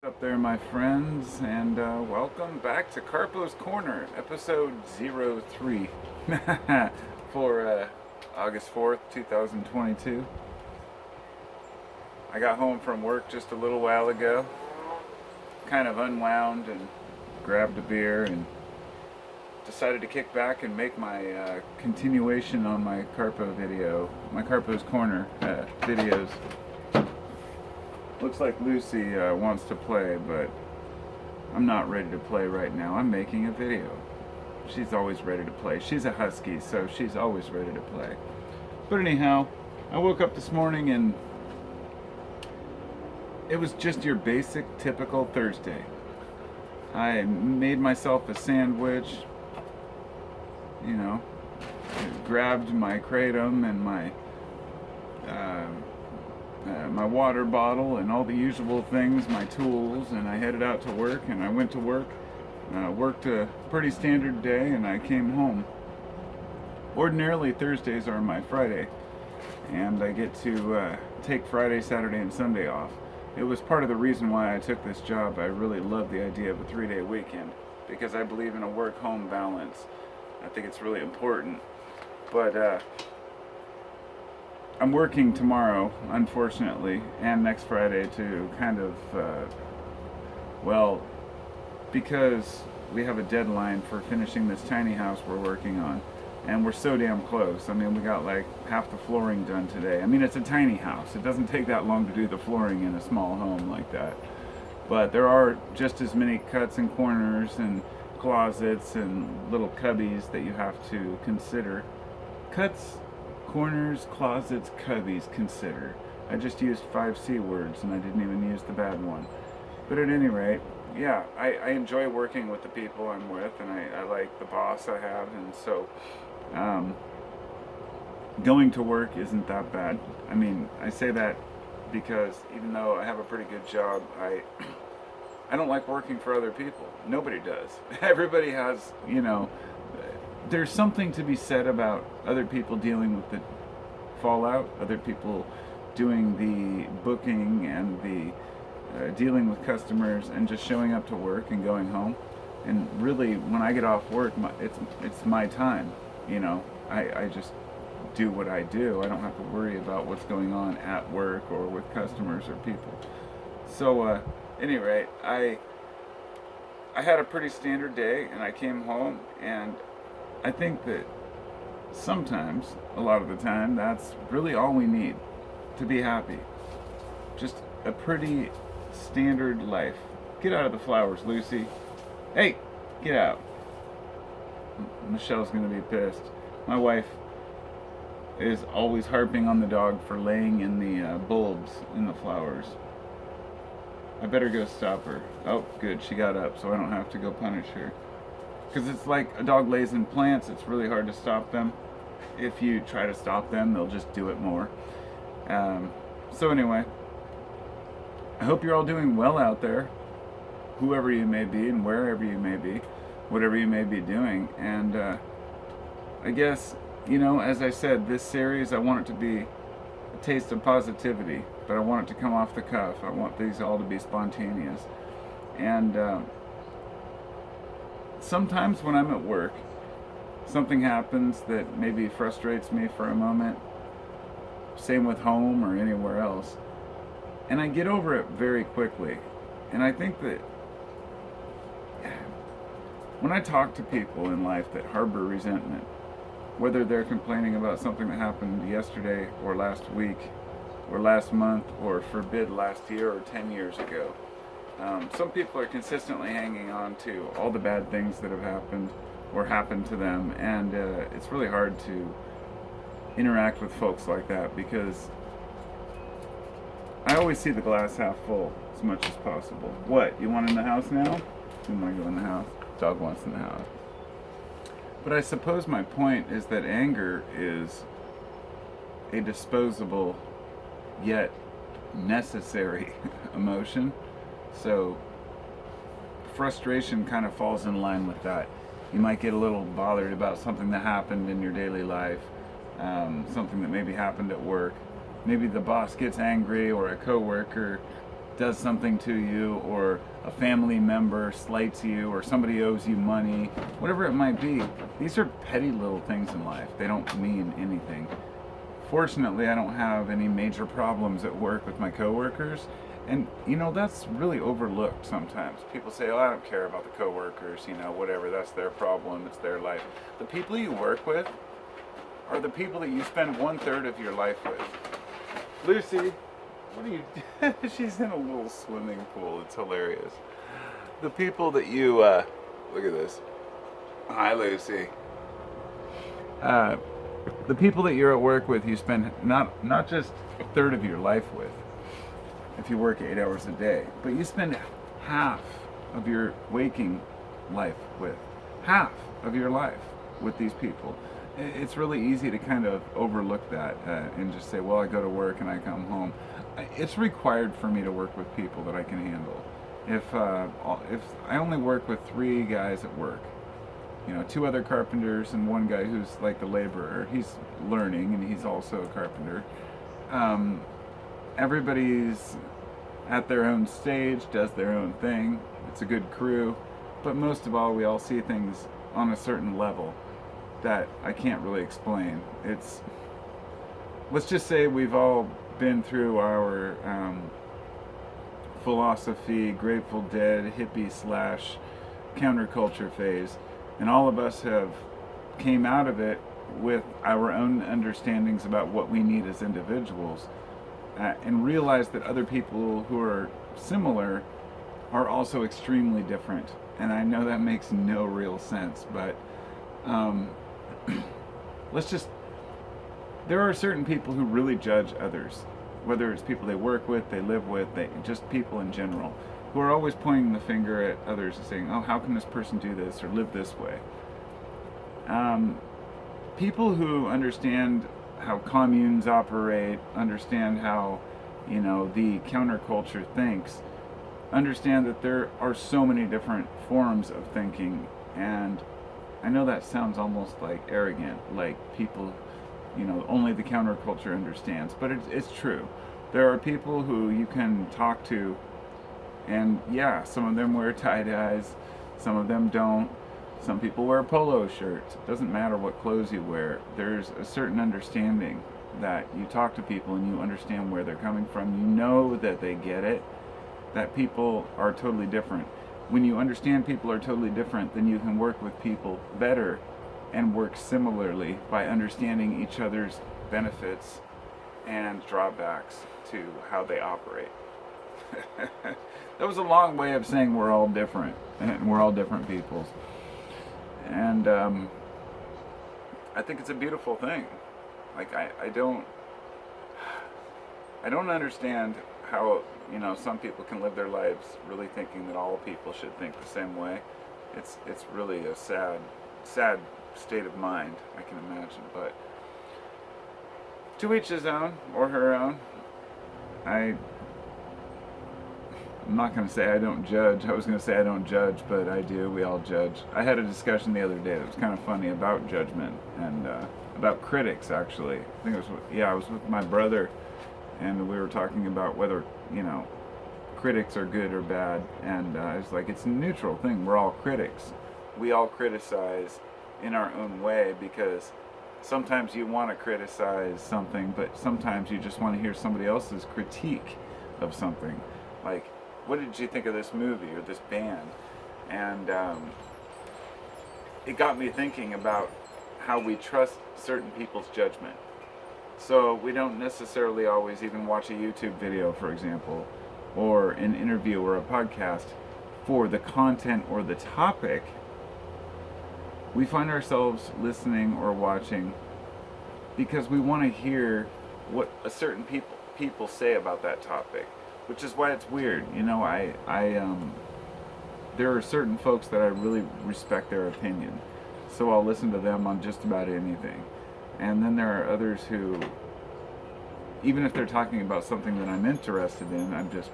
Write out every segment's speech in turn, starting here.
What's up there, my friends, and welcome back to Carpos Corner, episode 03 for August 4th, 2022. I got home from work just a little while ago, kind of unwound and grabbed a beer and decided to kick back and make my continuation on my Carpos Corner videos. Looks like Lucy wants to play, but I'm not ready to play right now. I'm making a video. She's always ready to play. She's a husky, so she's always ready to play. But anyhow, I woke up this morning and it was just your basic, typical Thursday. I made myself a sandwich, grabbed my kratom and my water bottle and all the usual things, my tools, and I headed out to work, and I went to work, worked a pretty standard day, and I came home. Ordinarily, Thursdays are my Friday, and I get to take Friday, Saturday, and Sunday off. It was part of the reason why I took this job. I really love the idea of a 3-day weekend, because I believe in a work-home balance. I think it's really important. But I'm working tomorrow, unfortunately, and next Friday to kind of, because we have a deadline for finishing this tiny house we're working on, and we're so damn close. I mean, we got like half the flooring done today. I mean, it's a tiny house. It doesn't take that long to do the flooring in a small home like that. But there are just as many cuts and corners and closets and little cubbies that you have to consider. Cuts, corners, closets, cubbies, consider. I just used 5 C words and I didn't even use the bad one. But at any rate, yeah, I enjoy working with the people I'm with, and I like the boss I have, and so going to work isn't that bad. I mean, I say that because even though I have a pretty good job, I don't like working for other people. Nobody does. Everybody has, there's something to be said about other people dealing with the fallout, other people doing the booking and the dealing with customers and just showing up to work and going home. And really, when I get off work, it's my time. I just do what I do. I don't have to worry about what's going on at work or with customers or people. So, any rate, I had a pretty standard day, and I came home, and I think that sometimes, a lot of the time, that's really all we need to be happy. Just a pretty standard life. Get out of the flowers, Lucy. Hey, get out. Michelle's gonna be pissed. My wife is always harping on the dog for laying in the bulbs in the flowers. I better go stop her. Oh, good, she got up, so I don't have to go punish her. Because it's like a dog lays in plants, it's really hard to stop them. If you try to stop them, they'll just do it more. So anyway, I hope you're all doing well out there, whoever you may be and wherever you may be, whatever you may be doing. And I guess, as I said, this series, I want it to be a taste of positivity, but I want it to come off the cuff. I want these all to be spontaneous. And sometimes when I'm at work, something happens that maybe frustrates me for a moment. Same with home or anywhere else. And I get over it very quickly. And I think that when I talk to people in life that harbor resentment, whether they're complaining about something that happened yesterday or last week or last month or forbid last year or 10 years ago, some people are consistently hanging on to all the bad things that have happened or happened to them, and it's really hard to interact with folks like that because I always see the glass half full as much as possible. What, you want in the house now? You want to go in the house? Dog wants in the house. But I suppose my point is that anger is a disposable yet necessary emotion. So frustration kind of falls in line with that. You might get a little bothered about something that happened in your daily life, something that maybe happened at work. Maybe the boss gets angry or a coworker does something to you, or a family member slights you, or somebody owes you money, whatever it might be. These are petty little things in life. They don't mean anything. Fortunately, I don't have any major problems at work with my coworkers. And, that's really overlooked sometimes. People say, oh, I don't care about the coworkers, whatever, that's their problem, it's their life. The people you work with are the people that you spend 1/3 of your life with. Lucy, what are you... She's in a little swimming pool. It's hilarious. The people that you... look at this. Hi, Lucy. The people that you're at work with, you spend not just 1/3 of your life with, if you work 8 hours a day, but you spend half of your waking life with. Half of your life with these people. It's really easy to kind of overlook that and just say, well, I go to work and I come home. It's required for me to work with people that I can handle. If I only work with 3 guys at work, 2 other carpenters and 1 guy who's like the laborer. He's learning and he's also a carpenter. Everybody's at their own stage, does their own thing. It's a good crew. But most of all, we all see things on a certain level that I can't really explain. Let's just say we've all been through our philosophy, Grateful Dead, hippie / counterculture phase, and all of us have came out of it with our own understandings about what we need as individuals, and realize that other people who are similar are also extremely different. And I know that makes no real sense, but there are certain people who really judge others, whether it's people they work with, they live with, just people in general, who are always pointing the finger at others and saying, oh, how can this person do this or live this way? People who understand how communes operate, understand how, the counterculture thinks, understand that there are so many different forms of thinking. And I know that sounds almost like arrogant, like people, only the counterculture understands, but it's true. There are people who you can talk to, and yeah, some of them wear tie-dyes, some of them don't. Some people wear polo shirts. It doesn't matter what clothes you wear. There's a certain understanding that you talk to people and you understand where they're coming from. You know that they get it, that people are totally different. When you understand people are totally different, then you can work with people better and work similarly by understanding each other's benefits and drawbacks to how they operate. That was a long way of saying we're all different, and we're all different peoples. And I think it's a beautiful thing. Like I don't understand how some people can live their lives really thinking that all people should think the same way. It's really a sad state of mind, I can imagine. But to each his own or her own. I'm not going to say I don't judge. I was going to say I don't judge, but I do. We all judge. I had a discussion the other day that was kind of funny about judgment and about critics, actually. I think I was with my brother, and we were talking about whether, critics are good or bad. And it's like, it's a neutral thing. We're all critics. We all criticize in our own way, because sometimes you want to criticize something, but sometimes you just want to hear somebody else's critique of something. Like, what did you think of this movie or this band? And it got me thinking about how we trust certain people's judgment. So we don't necessarily always even watch a YouTube video, for example, or an interview or a podcast for the content or the topic. We find ourselves listening or watching because we want to hear what a certain people say about that topic. Which is why it's weird, there are certain folks that I really respect their opinion, so I'll listen to them on just about anything. And then there are others who, even if they're talking about something that I'm interested in, I'm just,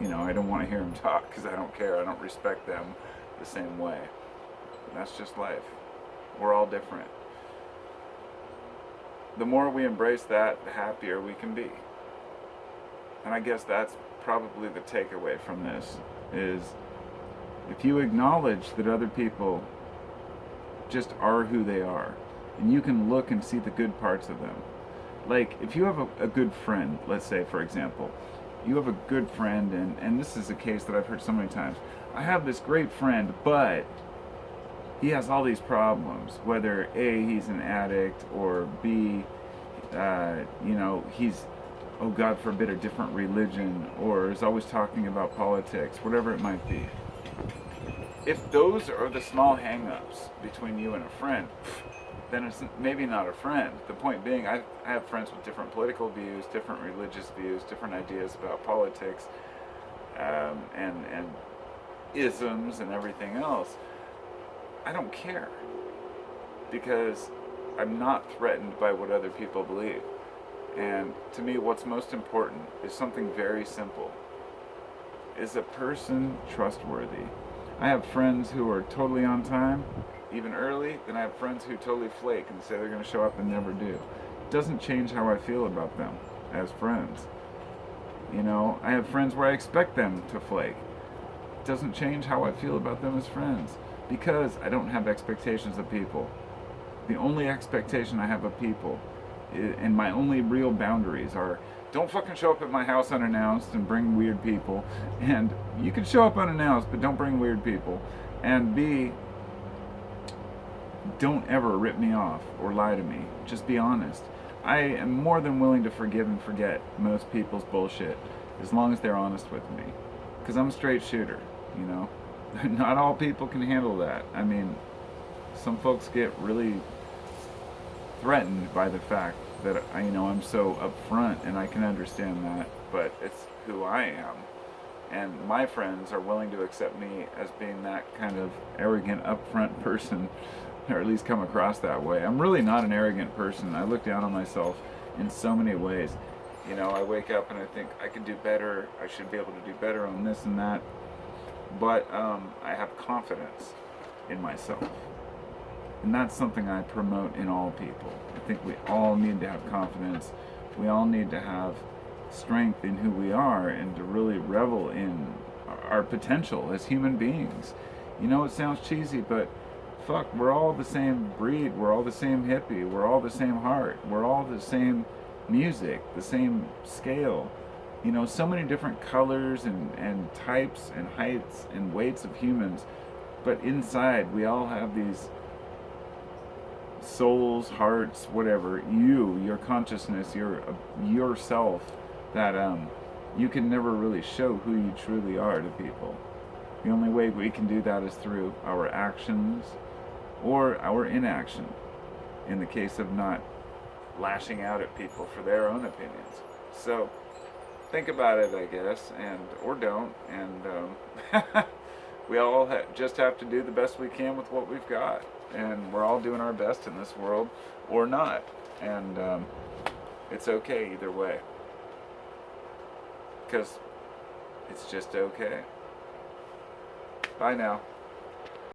I don't want to hear them talk because I don't care. I don't respect them the same way. And that's just life. We're all different. The more we embrace that, the happier we can be. And I guess that's probably the takeaway from this is if you acknowledge that other people just are who they are, and you can look and see the good parts of them. Like, if you have a good friend, let's say, for example, you have a good friend, and this is a case that I've heard so many times. I have this great friend, but he has all these problems, whether A, he's an addict, or B, he's, oh God forbid, a different religion, or is always talking about politics, whatever it might be. If those are the small hang-ups between you and a friend, then it's maybe not a friend. The point being, I have friends with different political views, different religious views, different ideas about politics, and isms and everything else. I don't care, because I'm not threatened by what other people believe. And to me, what's most important is something very simple. Is a person trustworthy? I have friends who are totally on time, even early, then I have friends who totally flake and say they're going to show up and never do. It doesn't change how I feel about them as friends. I have friends where I expect them to flake. It doesn't change how I feel about them as friends, because I don't have expectations of people. The only expectation I have of people, and my only real boundaries, are don't fucking show up at my house unannounced and bring weird people. And you can show up unannounced, but don't bring weird people. And B, don't ever rip me off or lie to me. Just be honest. I am more than willing to forgive and forget most people's bullshit as long as they're honest with me. Because I'm a straight shooter, Not all people can handle that. I mean, some folks get really threatened by the fact that I'm so upfront, and I can understand that, but it's who I am. And my friends are willing to accept me as being that kind of arrogant, upfront person, or at least come across that way. I'm really not an arrogant person. I look down on myself in so many ways. I wake up and I think I can do better. I should be able to do better on this and that. But I have confidence in myself. And that's something I promote in all people. I think we all need to have confidence. We all need to have strength in who we are, and to really revel in our potential as human beings. It sounds cheesy, but fuck, we're all the same breed. We're all the same hippie. We're all the same heart. We're all the same music, the same scale. So many different colors and types and heights and weights of humans. But inside, we all have these souls, hearts, whatever, your consciousness, yourself, that you can never really show who you truly are to people. The only way we can do that is through our actions or our inaction, in the case of not lashing out at people for their own opinions. So think about it, I guess, or don't, and we all just have to do the best we can with what we've got. And we're all doing our best in this world, or not. And it's okay either way. Because it's just okay. Bye now.